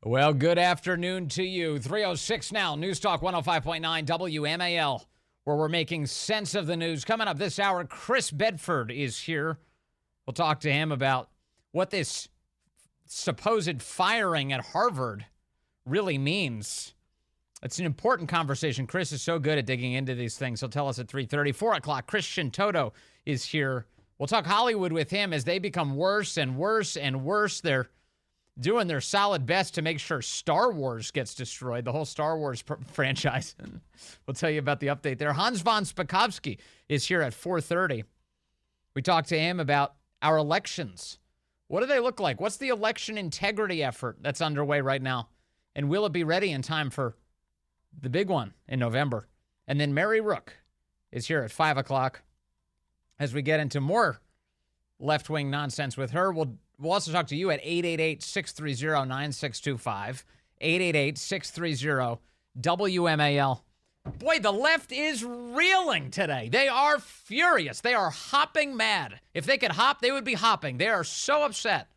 Well, good afternoon to you. 3:06 now, News Talk 105.9 WMAL, where we're making sense of the news. Coming up this hour, Chris Bedford is here. We'll talk to him about what this supposed firing at Harvard really means. It's an important conversation. Chris is so good at digging into these things. He'll tell us at 3:30. 4 o'clock, Christian Toto is here. We'll talk Hollywood with him as they become worse and worse and worse. They're doing their solid best to make sure Star Wars gets destroyed, the whole Star Wars franchise. We'll tell you about the update there. Hans von Spakovsky is here at 4:30. We talked to him about our elections. What do they look like? What's the election integrity effort that's underway right now? And will it be ready in time for the big one in November? And then Mary Rook is here at 5 o'clock as we get into more left-wing nonsense with her. We'll also talk to you at 888-630-9625, 888-630-WMAL. Boy, the left is reeling today. They are furious. They are hopping mad. If they could hop, they would be hopping. They are so upset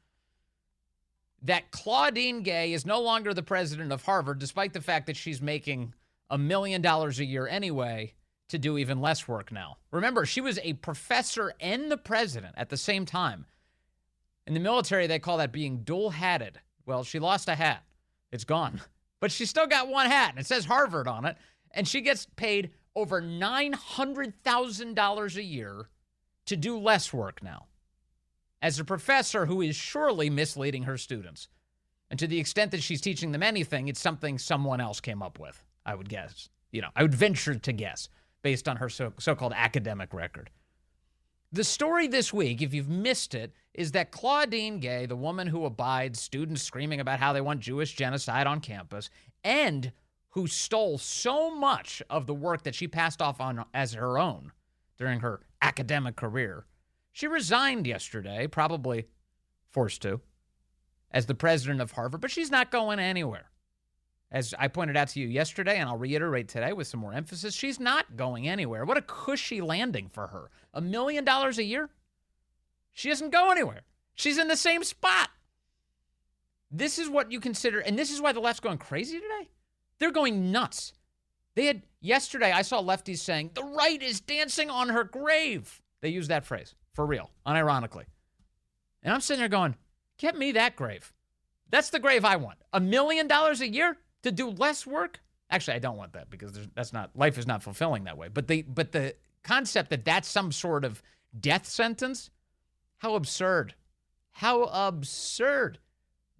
that Claudine Gay is no longer the president of Harvard, despite the fact that she's making $1 million a year anyway to do even less work now. Remember, she was a professor and the president at the same time. In the military, they call that being dual-hatted. Well, she lost a hat. It's gone. But she still got one hat, and it says Harvard on it. And she gets paid over $900,000 a year to do less work now, as a professor who is surely misleading her students. And to the extent that she's teaching them anything, it's something someone else came up with, I would guess. I would venture to guess, based on her so-called academic record. The story this week, if you've missed it, is that Claudine Gay, the woman who abides students screaming about how they want Jewish genocide on campus, and who stole so much of the work that she passed off on as her own during her academic career, she resigned yesterday, probably forced to, as the president of Harvard, but she's not going anywhere. As I pointed out to you yesterday, and I'll reiterate today with some more emphasis, she's not going anywhere. What a cushy landing for her. $1 million a year? She doesn't go anywhere. She's in the same spot. This is what you consider, and this is why the left's going crazy today. They're going nuts. Yesterday, I saw lefties saying, the right is dancing on her grave. They use that phrase, for real, unironically. And I'm sitting there going, get me that grave. That's the grave I want. $1 million a year to do less work? Actually, I don't want that because life is not fulfilling that way. But the concept that that's some sort of death sentence, how absurd. How absurd.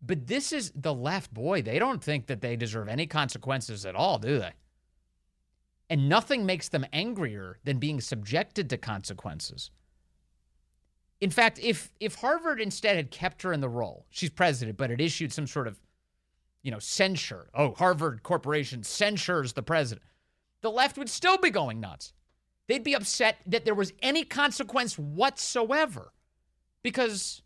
But this is the left, boy. They don't think that they deserve any consequences at all, do they? And nothing makes them angrier than being subjected to consequences. In fact, if Harvard instead had kept her in the role, she's president, but it issued some sort of, censure. Oh, Harvard Corporation censures the president. The left would still be going nuts. They'd be upset that there was any consequence whatsoever because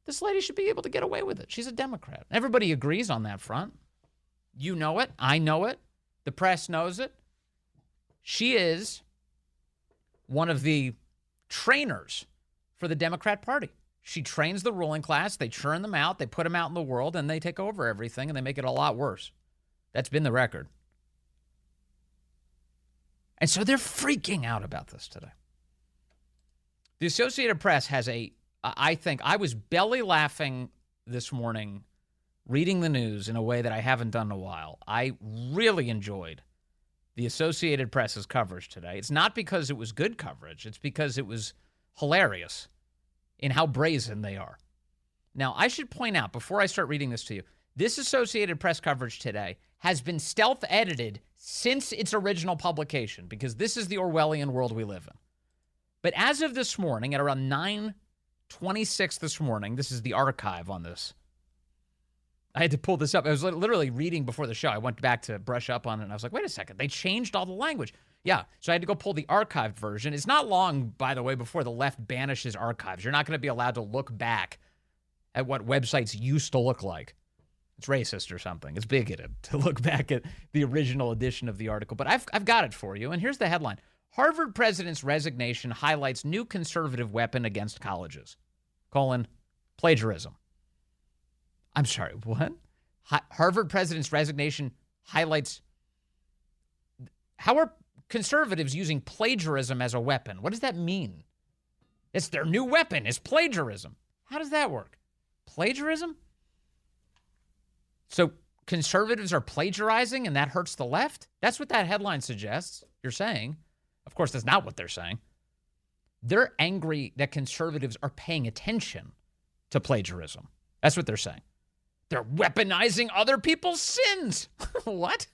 this lady should be able to get away with it. She's a Democrat. Everybody agrees on that front. You know it. I know it. The press knows it. She is one of the trainers for the Democrat Party. She trains the ruling class. They churn them out. They put them out in the world, and they take over everything, and they make it a lot worse. That's been the record. And so they're freaking out about this today. The Associated Press has I was belly laughing this morning reading the news in a way that I haven't done in a while. I really enjoyed the Associated Press's coverage today. It's not because it was good coverage. It's because it was hilarious in how brazen they are. Now, I should point out, before I start reading this to you, this Associated Press coverage today has been stealth-edited since its original publication, because this is the Orwellian world we live in. But as of this morning, at around 9:26 this morning, this is the archive on this. I had to pull this up. I was literally reading before the show. I went back to brush up on it, and I was like, wait a second. They changed all the language. Yeah, so I had to go pull the archived version. It's not long, by the way, before the left banishes archives. You're not going to be allowed to look back at what websites used to look like. It's racist or something. It's bigoted to look back at the original edition of the article. But I've got it for you, and here's the headline. Harvard president's resignation highlights new conservative weapon against colleges, : plagiarism. I'm sorry, what? Harvard president's resignation highlights how are conservatives using plagiarism as a weapon. What does that mean? It's their new weapon, is plagiarism. How does that work? Plagiarism? So conservatives are plagiarizing and that hurts the left? That's what that headline suggests. You're saying. Of course, that's not what they're saying. They're angry that conservatives are paying attention to plagiarism. That's what they're saying. They're weaponizing other people's sins. What?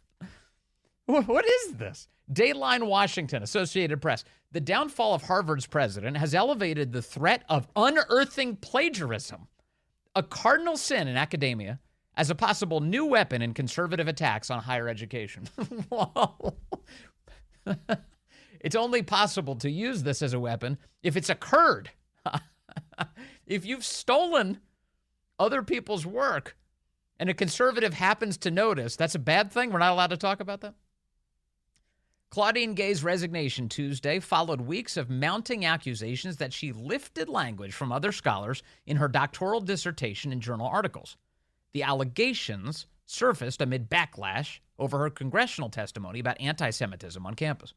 What is this? Dateline Washington, Associated Press. The downfall of Harvard's president has elevated the threat of unearthing plagiarism, a cardinal sin in academia, as a possible new weapon in conservative attacks on higher education. It's only possible to use this as a weapon if it's occurred. If you've stolen other people's work and a conservative happens to notice, that's a bad thing? We're not allowed to talk about that? Claudine Gay's resignation Tuesday followed weeks of mounting accusations that she lifted language from other scholars in her doctoral dissertation and journal articles. The allegations surfaced amid backlash over her congressional testimony about anti-Semitism on campus.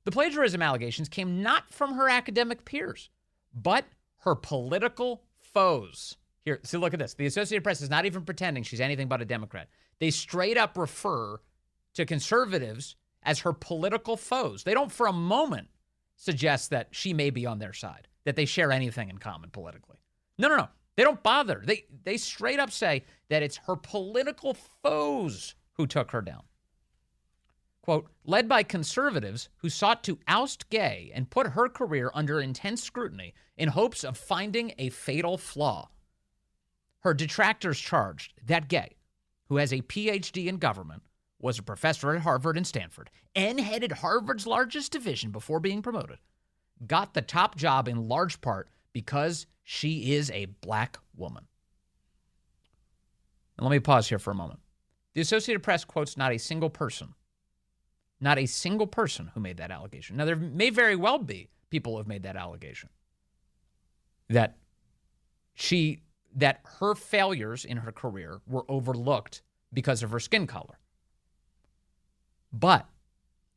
The plagiarism allegations came not from her academic peers, but her political foes. Here, see, look at this. The Associated Press is not even pretending she's anything but a Democrat. They straight up refer to conservatives as her political foes. They don't for a moment suggest that she may be on their side, that they share anything in common politically. No. They don't bother. They straight up say that it's her political foes who took her down. Quote, led by conservatives who sought to oust Gay and put her career under intense scrutiny in hopes of finding a fatal flaw. Her detractors charged that Gay, who has a PhD in government, was a professor at Harvard and Stanford, and headed Harvard's largest division before being promoted, got the top job in large part because she is a black woman. And let me pause here for a moment. The Associated Press quotes not a single person who made that allegation. Now, there may very well be people who have made that allegation, that her failures in her career were overlooked because of her skin color. But,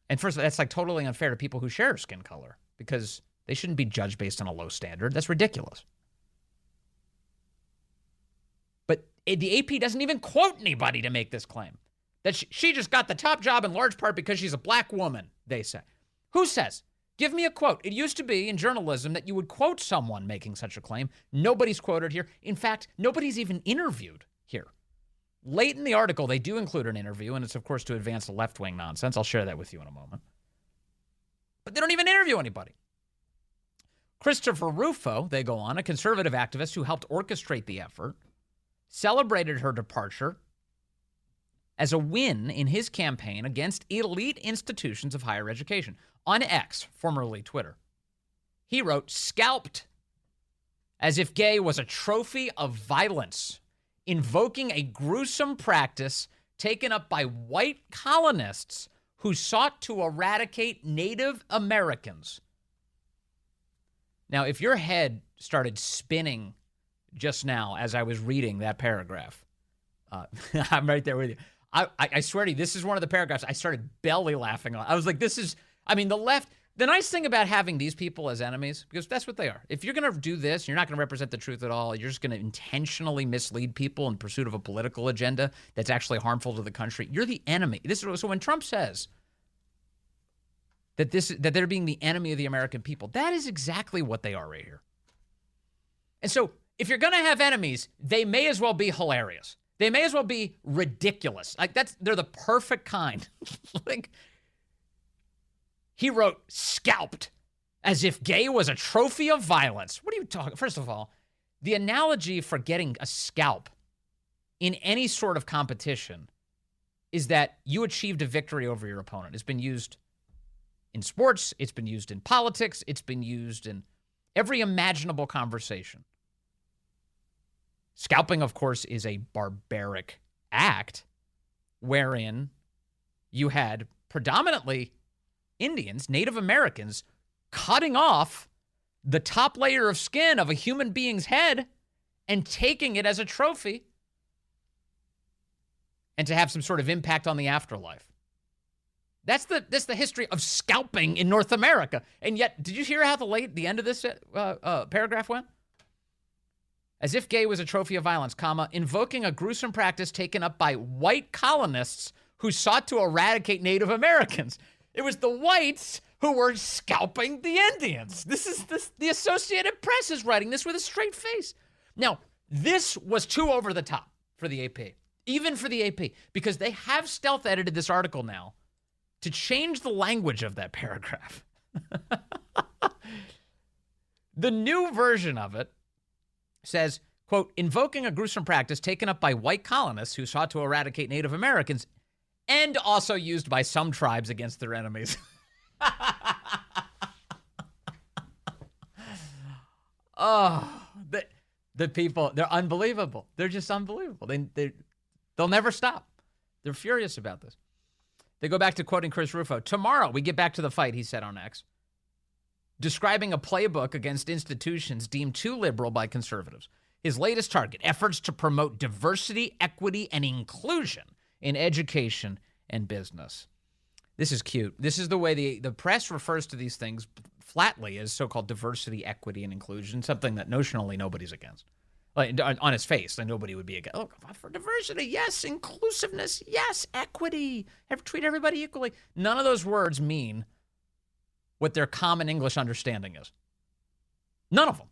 and first, that's like totally unfair to people who share her skin color because they shouldn't be judged based on a low standard. That's ridiculous. But the AP doesn't even quote anybody to make this claim. That she just got the top job in large part because she's a black woman, they say. Who says? Give me a quote. It used to be in journalism that you would quote someone making such a claim. Nobody's quoted here. In fact, nobody's even interviewed here. Late in the article, they do include an interview, and it's, of course, to advance the left-wing nonsense. I'll share that with you in a moment. But they don't even interview anybody. Christopher Rufo, they go on, a conservative activist who helped orchestrate the effort, celebrated her departure as a win in his campaign against elite institutions of higher education. On X, formerly Twitter, he wrote, scalped as if Gay was a trophy of violence, invoking a gruesome practice taken up by white colonists who sought to eradicate Native Americans. Now, if your head started spinning just now as I was reading that paragraph, I'm right there with you. I swear to you, this is one of the paragraphs I started belly laughing on. I was like, the left, the nice thing about having these people as enemies, because that's what they are. If you're going to do this, you're not going to represent the truth at all. You're just going to intentionally mislead people in pursuit of a political agenda that's actually harmful to the country. You're the enemy. So when Trump says that they're being the enemy of the American people, that is exactly what they are right here. And so if you're going to have enemies, they may as well be hilarious. They may as well be ridiculous. They're the perfect kind. He wrote, scalped, as if Gay was a trophy of violence. What are you talking? First of all, the analogy for getting a scalp in any sort of competition is that you achieved a victory over your opponent. It's been used in sports. It's been used in politics. It's been used in every imaginable conversation. Scalping, of course, is a barbaric act wherein you had predominantly Indians, Native Americans, cutting off the top layer of skin of a human being's head and taking it as a trophy and to have some sort of impact on the afterlife. That's the history of scalping in North America. And yet, did you hear how the end of this paragraph went? As if Gay was a trophy of violence, comma, invoking a gruesome practice taken up by white colonists who sought to eradicate Native Americans. It was the whites who were scalping the Indians. The Associated Press is writing this with a straight face. Now, this was too over the top for the AP, even for the AP, because they have stealth edited this article now to change the language of that paragraph. The new version of it says, quote, invoking a gruesome practice taken up by white colonists who sought to eradicate Native Americans and also used by some tribes against their enemies. Oh, the people, they're unbelievable. They're just unbelievable. They'll never stop. They're furious about this. They go back to quoting Chris Rufo. Tomorrow, we get back to the fight, he said on X, describing a playbook against institutions deemed too liberal by conservatives. His latest target, efforts to promote diversity, equity, and inclusion in education and business. This is cute. This is the way the press refers to these things flatly as so-called diversity, equity, and inclusion, something that notionally nobody's against. Like on its face, then nobody would be against. Oh, for diversity, yes. Inclusiveness, yes. Equity, treat everybody equally. None of those words mean what their common English understanding is. None of them.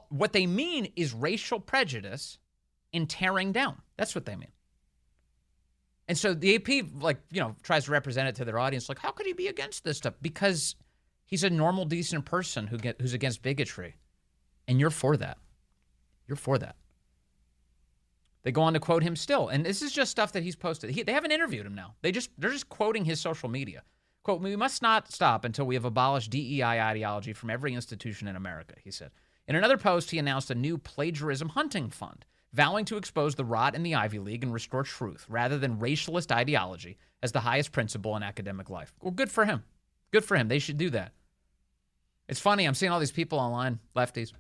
What they mean is racial prejudice and tearing down. That's what they mean. And so the AP, tries to represent it to their audience. Like, how could he be against this stuff? Because he's a normal, decent person who's against bigotry. And you're for that. You're for that. They go on to quote him still. And this is just stuff that he's posted. They haven't interviewed him now. They're just quoting his social media. Quote, we must not stop until we have abolished DEI ideology from every institution in America, he said. In another post, he announced a new plagiarism hunting fund, vowing to expose the rot in the Ivy League and restore truth rather than racialist ideology as the highest principle in academic life. Well, good for him. Good for him. They should do that. It's funny. I'm seeing all these people online, lefties,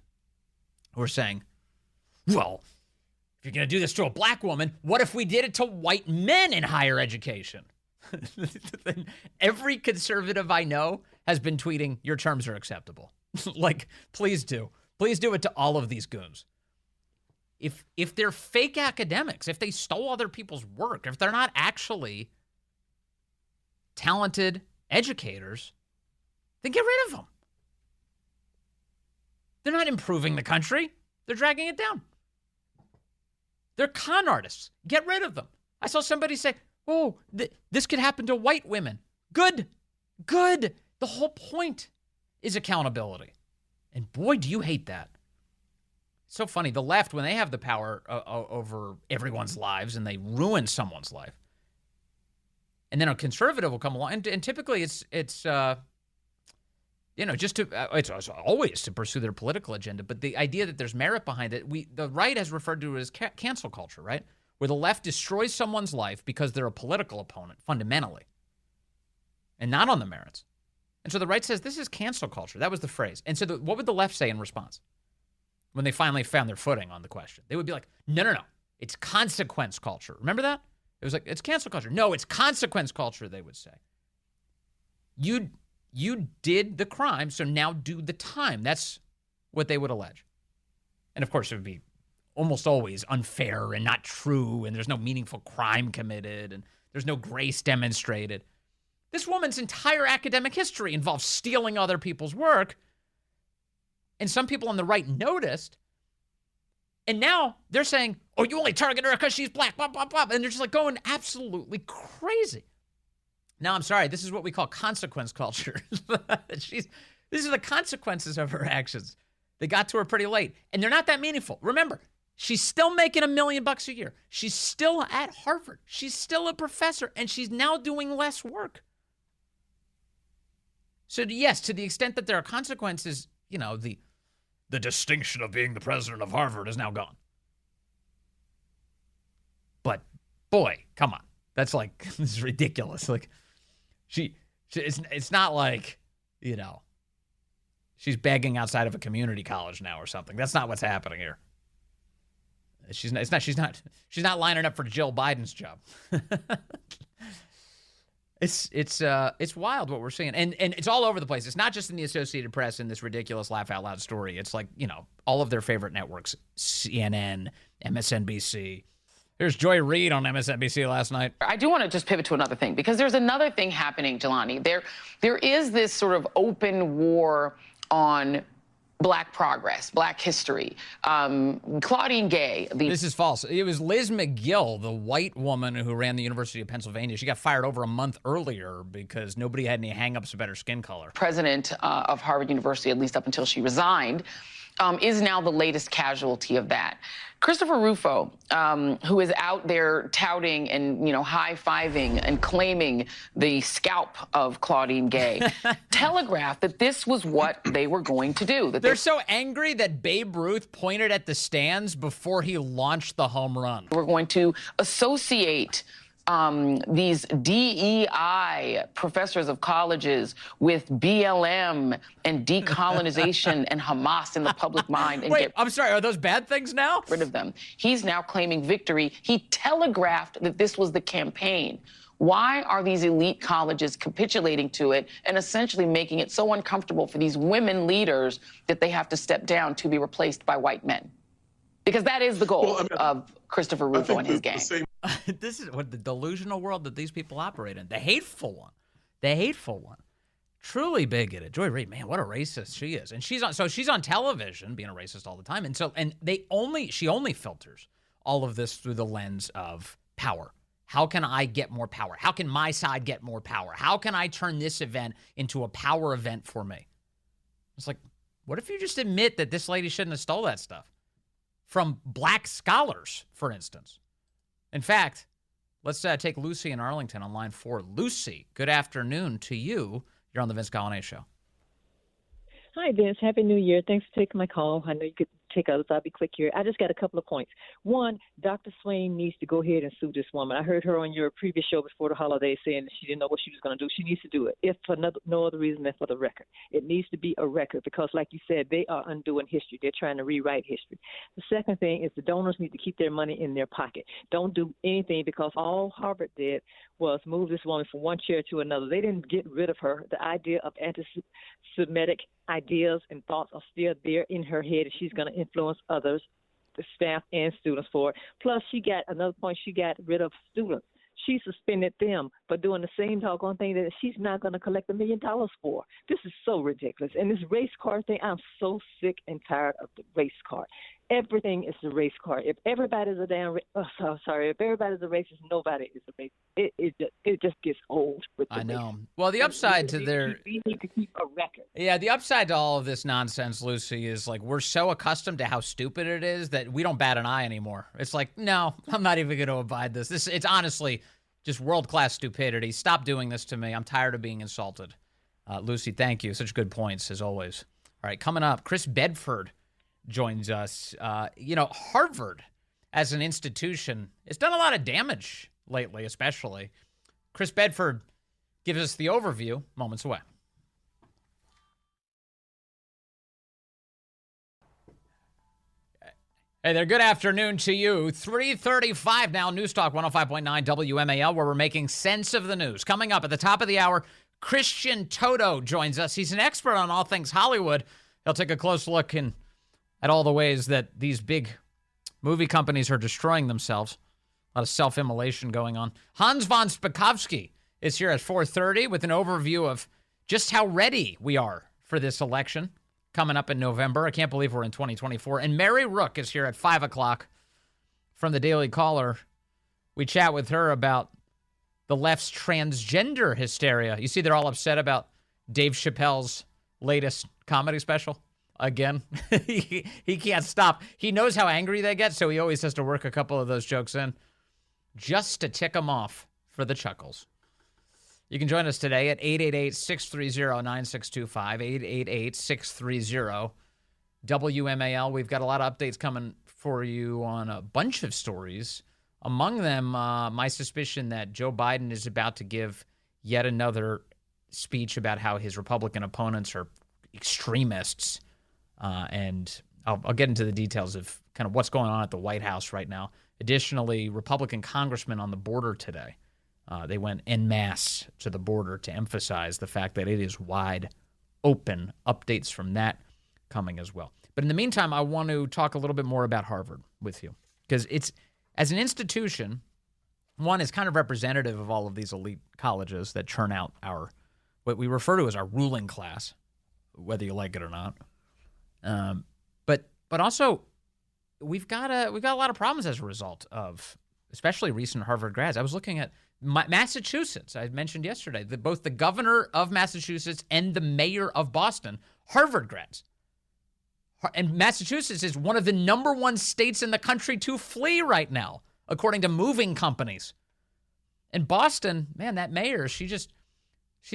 who are saying, well, if you're going to do this to a black woman, what if we did it to white men in higher education? Every conservative I know has been tweeting, your terms are acceptable. Like, please do. Please do it to all of these goons. If they're fake academics, if they stole other people's work, if they're not actually talented educators, then get rid of them. They're not improving the country. They're dragging it down. They're con artists. Get rid of them. I saw somebody say, oh, this could happen to white women. Good. Good. The whole point is accountability. And boy, do you hate that. It's so funny. The left, when they have the power over everyone's lives and they ruin someone's life, and then a conservative will come along, and typically it's always to pursue their political agenda. But the idea that there's merit behind it, the right has referred to it as cancel culture, right? Where the left destroys someone's life because they're a political opponent, fundamentally, and not on the merits. And so the right says this is cancel culture. That was the phrase. And so what would the left say in response when they finally found their footing on the question? They would be like, no. It's consequence culture. Remember that? It was like, it's cancel culture. No, it's consequence culture, they would say. You did the crime, so now do the time. That's what they would allege. And of course, it would be almost always unfair and not true, and there's no meaningful crime committed, and there's no grace demonstrated. This woman's entire academic history involves stealing other people's work, and some people on the right noticed, and now they're saying, oh, you only target her because she's black, blah, blah, blah, and they're just like going absolutely crazy. Now, I'm sorry, this is what we call consequence culture. These are the consequences of her actions. They got to her pretty late, and they're not that meaningful. Remember, she's still making $1 million a year. She's still at Harvard. She's still a professor, and she's now doing less work. So yes, to the extent that there are consequences, the distinction of being the president of Harvard is now gone. But boy, come on. That's like, this is ridiculous. Like, it's not like, she's begging outside of a community college now or something. That's not what's happening here. She's not lining up for Jill Biden's job. It's wild what we're seeing. And it's all over the place. It's not just in the Associated Press in this ridiculous laugh out loud story. It's like, all of their favorite networks, CNN, MSNBC. Here's Joy Reid on MSNBC last night. I do want to just pivot to another thing, because there's another thing happening, Jelani. There is this sort of open war on Black progress, Black history. Claudine Gay. This is false. It was Liz McGill, the white woman who ran the University of Pennsylvania. She got fired over a month earlier because nobody had any hang-ups about her skin color. President of Harvard University, at least up until she resigned, is now the latest casualty of that. Christopher Rufo, who is out there touting and, high-fiving and claiming the scalp of Claudine Gay, telegraphed that this was what they were going to do. They're so angry that Babe Ruth pointed at the stands before he launched the home run. We're going to associate these DEI professors of colleges with BLM and decolonization and Hamas in the public mind. And Wait, I'm sorry, are those bad things now? Rid of them. He's now claiming victory. He telegraphed that this was the campaign. Why are these elite colleges capitulating to it and essentially making it so uncomfortable for these women leaders that they have to step down to be replaced by white men? Because that is the goal of Christopher Rufo and his gang. This is what the delusional world that these people operate in. The hateful one. The hateful one. Truly bigoted. Joy Reid, man, what a racist she is. And she's on television being a racist all the time. And she only filters all of this through the lens of power. How can I get more power? How can my side get more power? How can I turn this event into a power event for me? It's like, what if you just admit that this lady shouldn't have stole that stuff? From Black scholars, for instance. In fact, let's take Lucy in Arlington on line 4. Lucy, good afternoon to you. You're on the Vince Coglianese Show. Hi, Vince. Happy New Year. Thanks for taking my call. I know you could take others. I'll be quick here. I just got a couple of points. One, Dr. Swain needs to go ahead and sue this woman. I heard her on your previous show before the holiday saying that she didn't know what she was going to do. She needs to do it, if for no other reason than for the record. It needs to be a record because, like you said, they are undoing history. They're trying to rewrite history. The second thing is the donors need to keep their money in their pocket. Don't do anything because all Harvard did was move this woman from one chair to another. They didn't get rid of her. The idea of anti-Semitic ideas and thoughts are still there in her head, and she's going to influence others, the staff and students for it. Plus, she got rid of students. She suspended them for doing the same doggone thing that she's not going to collect $1 million for. This is so ridiculous. And this race card thing, I'm so sick and tired of the race card. Everything is the race card. If everybody's a if everybody's a racist, nobody is a racist. It just gets old with the I know. race. Well, the upside to we need to keep a record. Yeah, the upside to all of this nonsense, Lucy, is like we're so accustomed to how stupid it is that we don't bat an eye anymore. It's like, no, I'm not even going to abide this. It's honestly just world-class stupidity. Stop doing this to me. I'm tired of being insulted. Lucy, thank you. Such good points, as always. All right, coming up, Chris Bedford joins us. Harvard as an institution has done a lot of damage lately, especially. Chris Bedford gives us the overview moments away. Hey there, good afternoon to you. 3:35 now, News Talk 105.9 WMAL, where we're making sense of the news. Coming up at the top of the hour, Christian Toto joins us. He's an expert on all things Hollywood. He'll take a close look at all the ways that these big movie companies are destroying themselves. A lot of self-immolation going on. Hans von Spakovsky is here at 4:30 with an overview of just how ready we are for this election coming up in November. I can't believe we're in 2024. And Mary Rook is here at 5 o'clock from the Daily Caller. We chat with her about the left's transgender hysteria. You see, they're all upset about Dave Chappelle's latest comedy special. Again, he can't stop. He knows how angry they get, so he always has to work a couple of those jokes in just to tick them off for the chuckles. You can join us today at 888-630-9625, 888-630-WMAL. We've got a lot of updates coming for you on a bunch of stories. Among them, my suspicion that Joe Biden is about to give yet another speech about how his Republican opponents are extremists. And I'll get into the details of kind of what's going on at the White House right now. Additionally, Republican congressmen on the border today, they went en masse to the border to emphasize the fact that it is wide open. Updates from that coming as well. But in the meantime, I want to talk a little bit more about Harvard with you, because it's, as an institution, one is kind of representative of all of these elite colleges that churn out what we refer to as our ruling class, whether you like it or not. But also, we've got a lot of problems as a result of especially recent Harvard grads. I was looking at Massachusetts. I mentioned yesterday that both the governor of Massachusetts and the mayor of Boston, Harvard grads. And Massachusetts is one of the number one states in the country to flee right now, according to moving companies. And Boston, man, that mayor, she's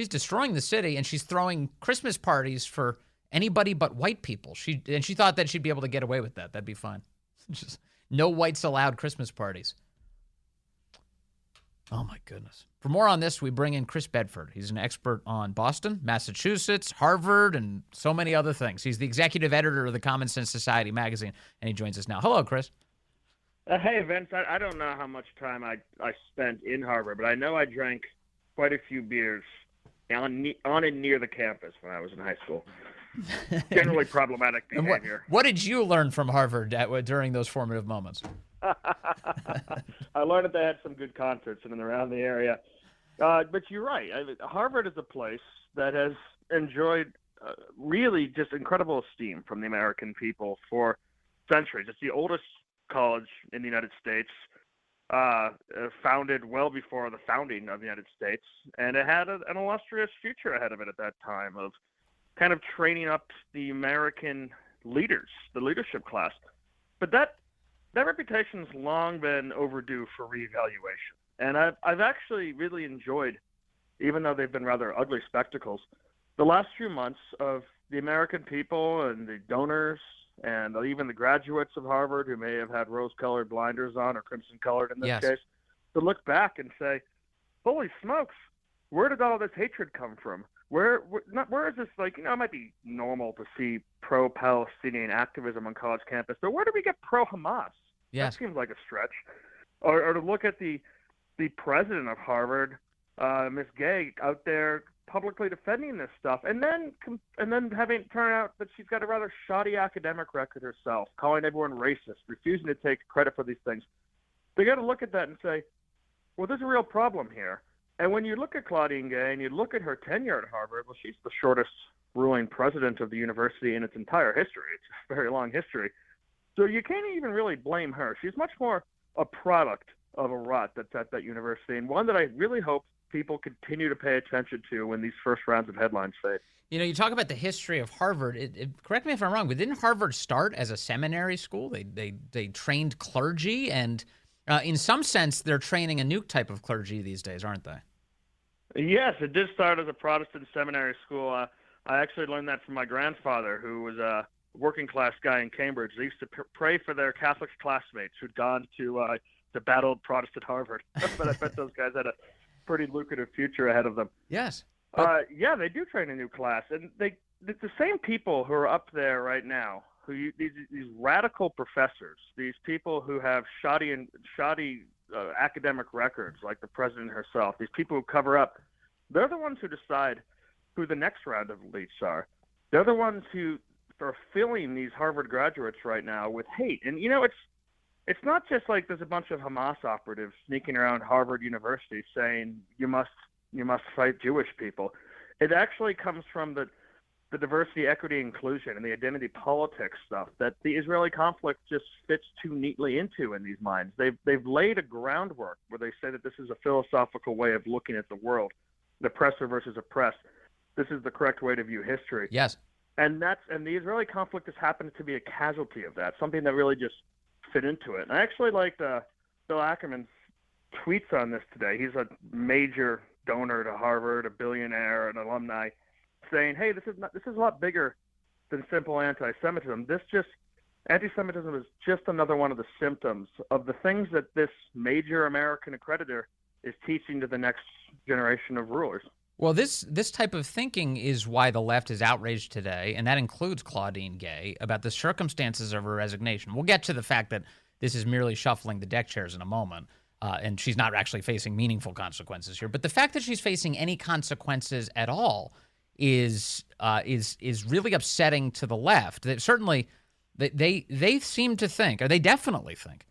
destroying the city, and she's throwing Christmas parties for anybody but white people. She thought that she'd be able to get away with that. That'd be fine. Just no whites allowed Christmas parties. Oh, my goodness. For more on this, we bring in Chris Bedford. He's an expert on Boston, Massachusetts, Harvard, and so many other things. He's the executive editor of the Common Sense Society magazine, and he joins us now. Hello, Chris. Hey, Vince. I don't know how much time I spent in Harvard, but I know I drank quite a few beers on and near the campus when I was in high school. Generally problematic behavior. What did you learn from Harvard during those formative moments? I learned that they had some good concerts in and around the area. But you're right. Harvard is a place that has enjoyed really just incredible esteem from the American people for centuries. It's the oldest college in the United States, founded well before the founding of the United States, and it had an illustrious future ahead of it at that time of kind of training up the American leaders, the leadership class. But that reputation's long been overdue for reevaluation. And I've actually really enjoyed, even though they've been rather ugly spectacles, the last few months of the American people and the donors and even the graduates of Harvard who may have had rose-colored blinders on or crimson-colored in this case, to look back and say, holy smokes, where did all this hatred come from? Where is this, like, it might be normal to see pro-Palestinian activism on college campus, but where do we get pro-Hamas? Yes. That seems like a stretch. Or to look at the president of Harvard, Miss Gay, out there publicly defending this stuff, and then having it turn out that she's got a rather shoddy academic record herself, calling everyone racist, refusing to take credit for these things. They got to look at that and say, well, there's a real problem here. And when you look at Claudine Gay and you look at her tenure at Harvard, well, she's the shortest ruling president of the university in its entire history. It's a very long history. So you can't even really blame her. She's much more a product of a rot that's at that university, and one that I really hope people continue to pay attention to when these first rounds of headlines fade. You talk about the history of Harvard. Correct me if I'm wrong, but didn't Harvard start as a seminary school? They trained clergy, and in some sense, they're training a new type of clergy these days, aren't they? Yes, it did start as a Protestant seminary school. I actually learned that from my grandfather, who was a working-class guy in Cambridge. They used to pray for their Catholic classmates who'd gone to battle Protestant Harvard. But I bet those guys had a pretty lucrative future ahead of them. Yes. Yeah, they do train a new class, and the same people who are up there right now, these radical professors, these people who have shoddy academic records, like the president herself, these people who cover up, they're the ones who decide who the next round of elites are. They're the ones who are filling these Harvard graduates right now with hate. And it's not just like there's a bunch of Hamas operatives sneaking around Harvard University saying you must fight Jewish people. It actually comes from the diversity, equity, inclusion, and the identity politics stuff that the Israeli conflict just fits too neatly into in these minds. They've laid a groundwork where they say that this is a philosophical way of looking at the world, the oppressor versus oppressed. This is the correct way to view history. Yes. And the Israeli conflict has happened to be a casualty of that, something that really just fit into it. And I actually liked Bill Ackerman's tweets on this today. He's a major donor to Harvard, a billionaire, an alumni, saying, hey, this is a lot bigger than simple anti-Semitism. Anti-Semitism is just another one of the symptoms of the things that this major American accreditor is teaching to the next generation of rulers. Well, this type of thinking is why the left is outraged today, and that includes Claudine Gay, about the circumstances of her resignation. We'll get to the fact that this is merely shuffling the deck chairs in a moment, and she's not actually facing meaningful consequences here. But the fact that she's facing any consequences at all is really upsetting to the left. They seem to think, or they definitely think,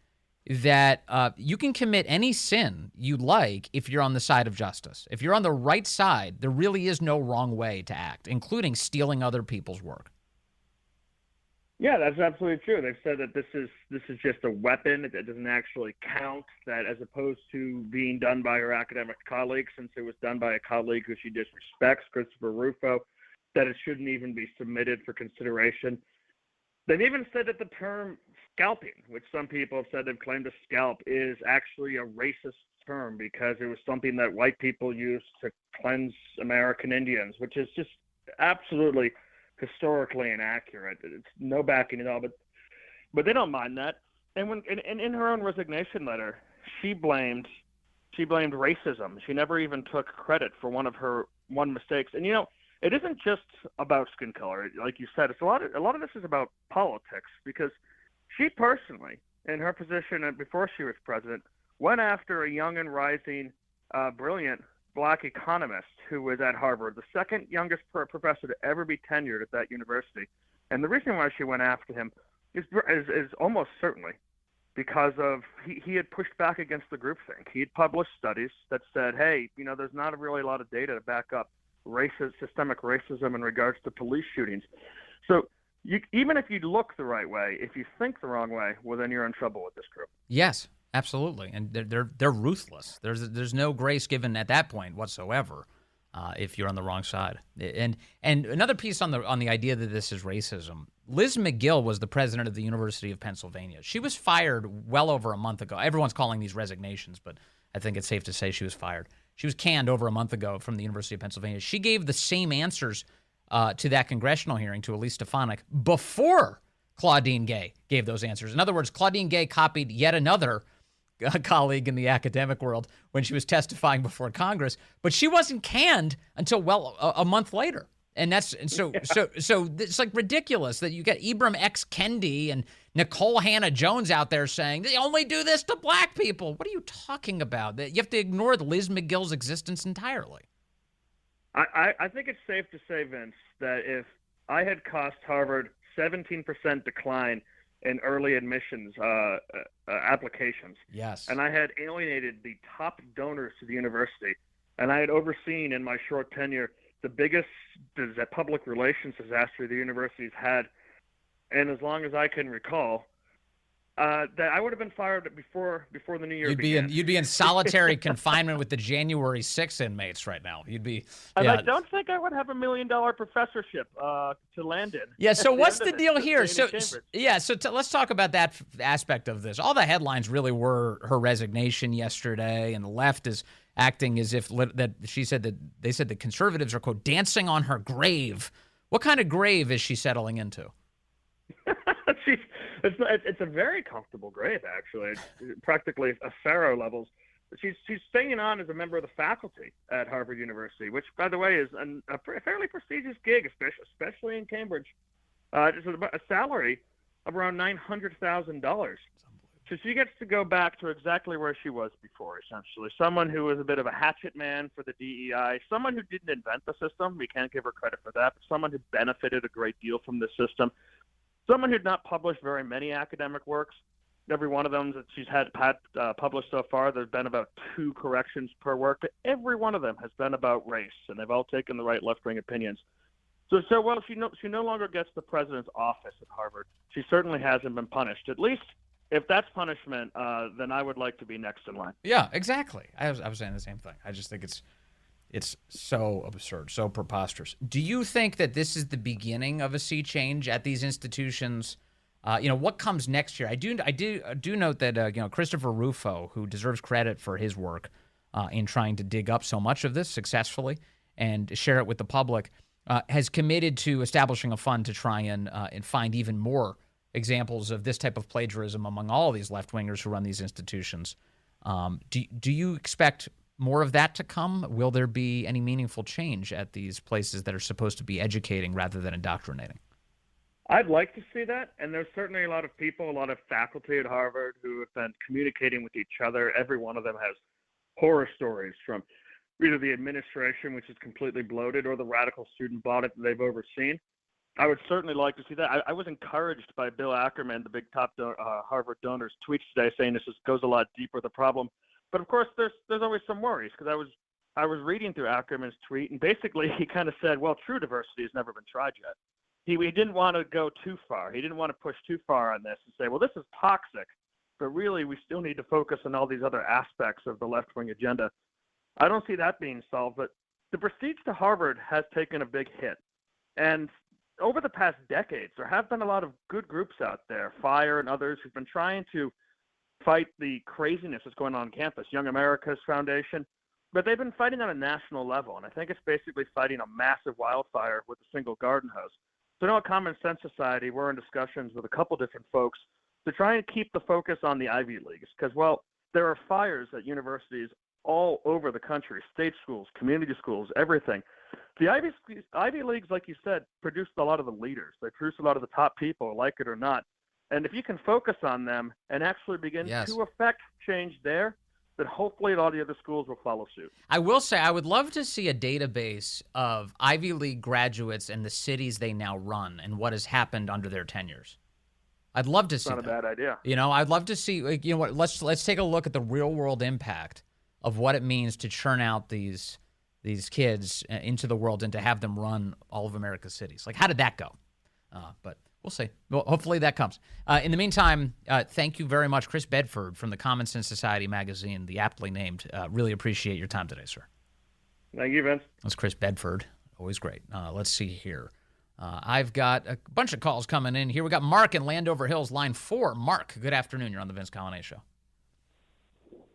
that you can commit any sin you like if you're on the side of justice. If you're on the right side, there really is no wrong way to act, including stealing other people's work. Yeah, that's absolutely true. They've said that this is just a weapon. It doesn't actually count, that as opposed to being done by her academic colleague, since it was done by a colleague who she disrespects, Christopher Rufo, that it shouldn't even be submitted for consideration. They've even said that the term scalping, which some people have said they've claimed to scalp, is actually a racist term because it was something that white people used to cleanse American Indians, which is just absolutely historically inaccurate. It's no backing at all, but they don't mind that. And when in her own resignation letter, she blamed racism. She never even took credit for one of her mistakes. And it isn't just about skin color, like you said. It's a lot of this is about politics, because she personally, in her position before she was president, went after a young and rising, brilliant black economist who was at Harvard, the second youngest professor to ever be tenured at that university. And the reason why she went after him is almost certainly because of he had pushed back against the groupthink. He had published studies that said, hey, there's not really a lot of data to back up systemic racism in regards to police shootings. So even if you look the right way, if you think the wrong way, well, then you're in trouble with this group. Yes, absolutely, and they're ruthless. There's no grace given at that point whatsoever if you're on the wrong side. And another piece on the idea that this is racism. Liz McGill was the president of the University of Pennsylvania. She was fired well over a month ago. Everyone's calling these resignations, but I think it's safe to say she was fired. She was canned over a month ago from the University of Pennsylvania. She gave the same answers to that congressional hearing to Elise Stefanik before Claudine Gay gave those answers. In other words, Claudine Gay copied yet another colleague in the academic world when she was testifying before Congress, but she wasn't canned until a month later. And so it's like ridiculous that you get Ibram X. Kendi and Nicole Hannah-Jones out there saying they only do this to black people. What are you talking about? You have to ignore Liz McGill's existence entirely. I think it's safe to say, Vince, that if I had cost Harvard 17% decline in early admissions applications, yes, and I had alienated the top donors to the university, and I had overseen in my short tenure the biggest public relations disaster the university's had, and as long as I can recall, that I would have been fired before the new year began. You'd be in solitary confinement with the January 6 inmates right now. You'd be. And I don't think I would have $1 million professorship to land in. Yeah. So what's the deal here? Let's talk about that aspect of this. All the headlines really were her resignation yesterday, and the left is acting as if that she said that they said the conservatives are, quote, dancing on her grave. What kind of grave is she settling into? It's a very comfortable grave, actually. It's practically a pharaoh levels. She's staying on as a member of the faculty at Harvard University, which, by the way, is a fairly prestigious gig, especially in Cambridge. It's a salary of around $900,000. So she gets to go back to exactly where she was before, essentially. Someone who was a bit of a hatchet man for the DEI, someone who didn't invent the system. We can't give her credit for that, but someone who benefited a great deal from the system. Someone who'd not published very many academic works. Every one of them that she's had published so far, there's been about 2 corrections per work, but every one of them has been about race, and they've all taken the right left-wing opinions. So she no longer gets the president's office at Harvard. She certainly hasn't been punished. At least, if that's punishment, then I would like to be next in line. Yeah, exactly. I was saying the same thing. I just think it's so absurd, so preposterous. Do you think that this is the beginning of a sea change at these institutions? What comes next year? I do note that Christopher Rufo, who deserves credit for his work in trying to dig up so much of this successfully and share it with the public, has committed to establishing a fund to try and find even more examples of this type of plagiarism among all of these left-wingers who run these institutions. Do you expect more of that to come? Will there be any meaningful change at these places that are supposed to be educating rather than indoctrinating? I'd like to see that, and there's certainly a lot of people, a lot of faculty at Harvard who have been communicating with each other. Every one of them has horror stories from either the administration, which is completely bloated, or the radical student body that they've overseen. I would certainly like to see that. I was encouraged by Bill Ackerman, the big top Harvard donor's tweets today, saying this goes a lot deeper the problem. But of course, there's always some worries, because I was reading through Ackerman's tweet, and basically he kind of said, well, true diversity has never been tried yet. He didn't want to go too far. He didn't want to push too far on this and say, well, this is toxic, but really we still need to focus on all these other aspects of the left-wing agenda. I don't see that being solved, but the prestige to Harvard has taken a big hit. And over the past decades, there have been a lot of good groups out there, FIRE and others, who've been trying to fight the craziness that's going on campus, Young America's Foundation, but they've been fighting on a national level, and I think it's basically fighting a massive wildfire with a single garden hose. So now at Common Sense Society, we're in discussions with a couple different folks to try and keep the focus on the Ivy Leagues, because, well, there are fires at universities all over the country, state schools, community schools, everything. The Ivy Leagues, like you said, produced a lot of the leaders. They produced a lot of the top people, like it or not. And if you can focus on them and actually begin to affect change there, then hopefully a lot of the other schools will follow suit. I will say I would love to see a database of Ivy League graduates and the cities they now run and what has happened under their tenures. I'd love to see that. It's not a bad idea. You know, I'd love to see, you know what, let's take a look at the real world impact of what it means to churn out these kids into the world and to have them run all of America's cities. Like, how did that go? But we'll see. Well, hopefully that comes. In the meantime, thank you very much, Chris Bedford from the Common Sense Society magazine, the aptly named. Really appreciate your time today, sir. Thank you, Vince. That's Chris Bedford. Always great. Let's see here. I've got a bunch of calls coming in here. We got Mark in Landover Hills, line 4. Mark, good afternoon. You're on the Vince Coglianese Show.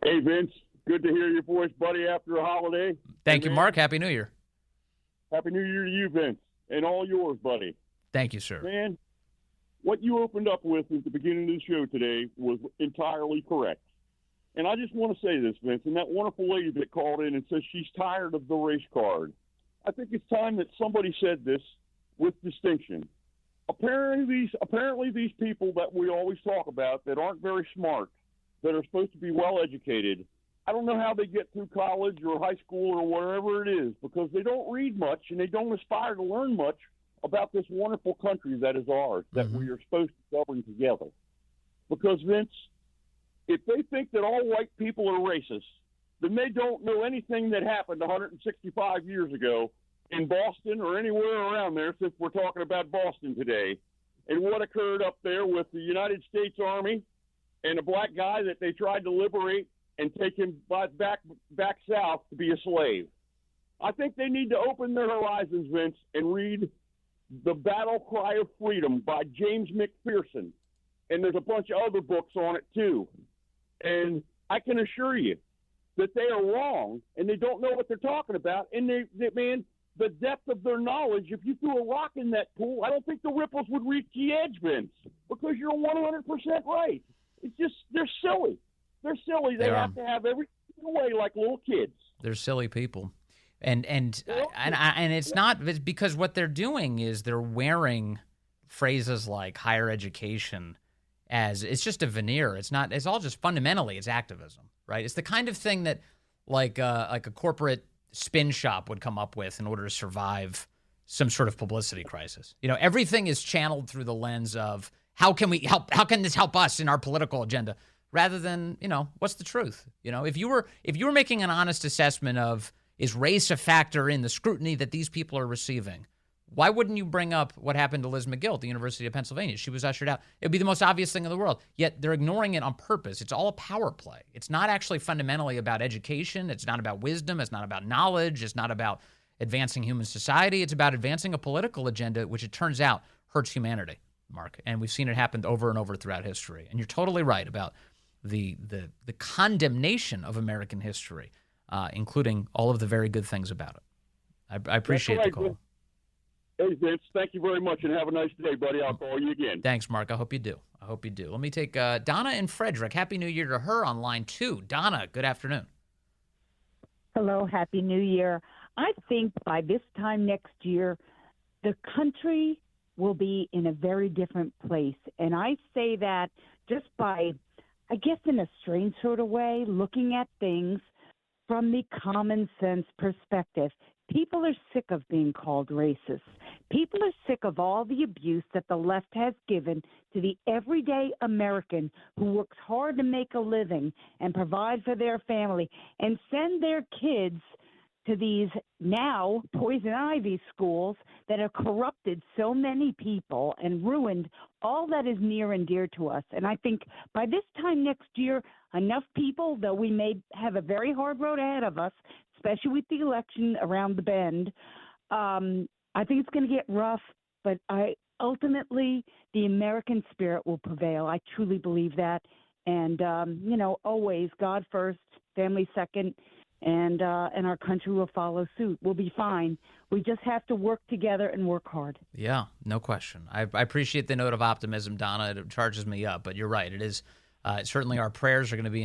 Hey, Vince. Good to hear your voice, buddy, after a holiday. Thank you, Mark. Happy New Year. Happy New Year to you, Vince, and all yours, buddy. Thank you, sir. Man, what you opened up with at the beginning of the show today was entirely correct. And I just want to say this, Vince, and that wonderful lady that called in and says she's tired of the race card. I think it's time that somebody said this with distinction. Apparently these people that we always talk about that aren't very smart, that are supposed to be well-educated, I don't know how they get through college or high school or wherever it is, because they don't read much and they don't aspire to learn much about this wonderful country that is ours, that we are supposed to govern together. Because, Vince, if they think that all white people are racist, then they don't know anything that happened 165 years ago in Boston or anywhere around there, since we're talking about Boston today, and what occurred up there with the United States Army and a black guy that they tried to liberate and take him back south to be a slave. I think they need to open their horizons, Vince, and read The Battle Cry of Freedom by James McPherson. And there's a bunch of other books on it, too. And I can assure you that they are wrong, and they don't know what they're talking about. And, man, the depth of their knowledge, if you threw a rock in that pool, I don't think the ripples would reach the edge, Vince, because you're 100% right. It's just, they're silly. They're silly. They have to have everything away like little kids. They're silly people. And it's not because what they're doing is they're wearing phrases like higher education as it's just a veneer. It's not. It's all just fundamentally it's activism, right? It's the kind of thing that like a corporate spin shop would come up with in order to survive some sort of publicity crisis. You know, everything is channeled through the lens of how can we help? How can this help us in our political agenda? Rather than, you know, what's the truth? You know, if you were making an honest assessment of is race a factor in the scrutiny that these people are receiving, why wouldn't you bring up what happened to Liz McGill at the University of Pennsylvania? She was ushered out. It would be the most obvious thing in the world. Yet they're ignoring it on purpose. It's all a power play. It's not actually fundamentally about education. It's not about wisdom. It's not about knowledge. It's not about advancing human society. It's about advancing a political agenda, which it turns out hurts humanity, Mark. And we've seen it happen over and over throughout history. And you're totally right about the condemnation of American history, including all of the very good things about it. I appreciate the call. Vince. Hey, Vince, thank you very much, and have a nice day, buddy. I'll call you again. Thanks, Mark. I hope you do. Let me take Donna in Frederick. Happy New Year to her on line 2. Donna, good afternoon. Hello, Happy New Year. I think by this time next year, the country will be in a very different place. And I say that just by, I guess in a strange sort of way, looking at things from the common sense perspective. People are sick of being called racist. People are sick of all the abuse that the left has given to the everyday American who works hard to make a living and provide for their family and send their kids to these now poison ivy schools that have corrupted so many people and ruined all that is near and dear to us. And I think by this time next year, enough people, though we may have a very hard road ahead of us, especially with the election around the bend, I think it's going to get rough, but ultimately the American spirit will prevail. I truly believe that. And, always God first, family second, and our country will follow suit. We'll be fine. We just have to work together and work hard. Yeah, no question. I appreciate the note of optimism, Donna. It charges me up, but you're right. It is certainly our prayers are going to be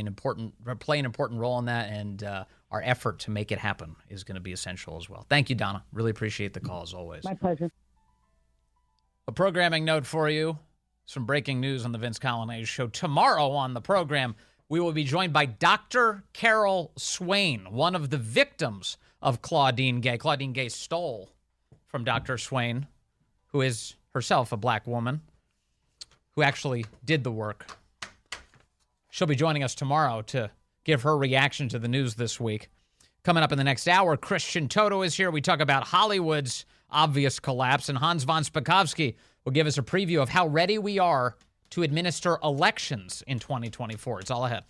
play an important role in that, and our effort to make it happen is going to be essential as well. Thank you, Donna. Really appreciate the call as always. My pleasure. A programming note for you. Some breaking news on the Vince Coglianese Show. Tomorrow on the program, we will be joined by Dr. Carol Swain, one of the victims of Claudine Gay. Claudine Gay stole from Dr. Swain, who is herself a black woman, who actually did the work. She'll be joining us tomorrow to give her reaction to the news this week. Coming up in the next hour, Christian Toto is here. We talk about Hollywood's obvious collapse, and Hans von Spakovsky will give us a preview of how ready we are to administer elections in 2024. It's all ahead.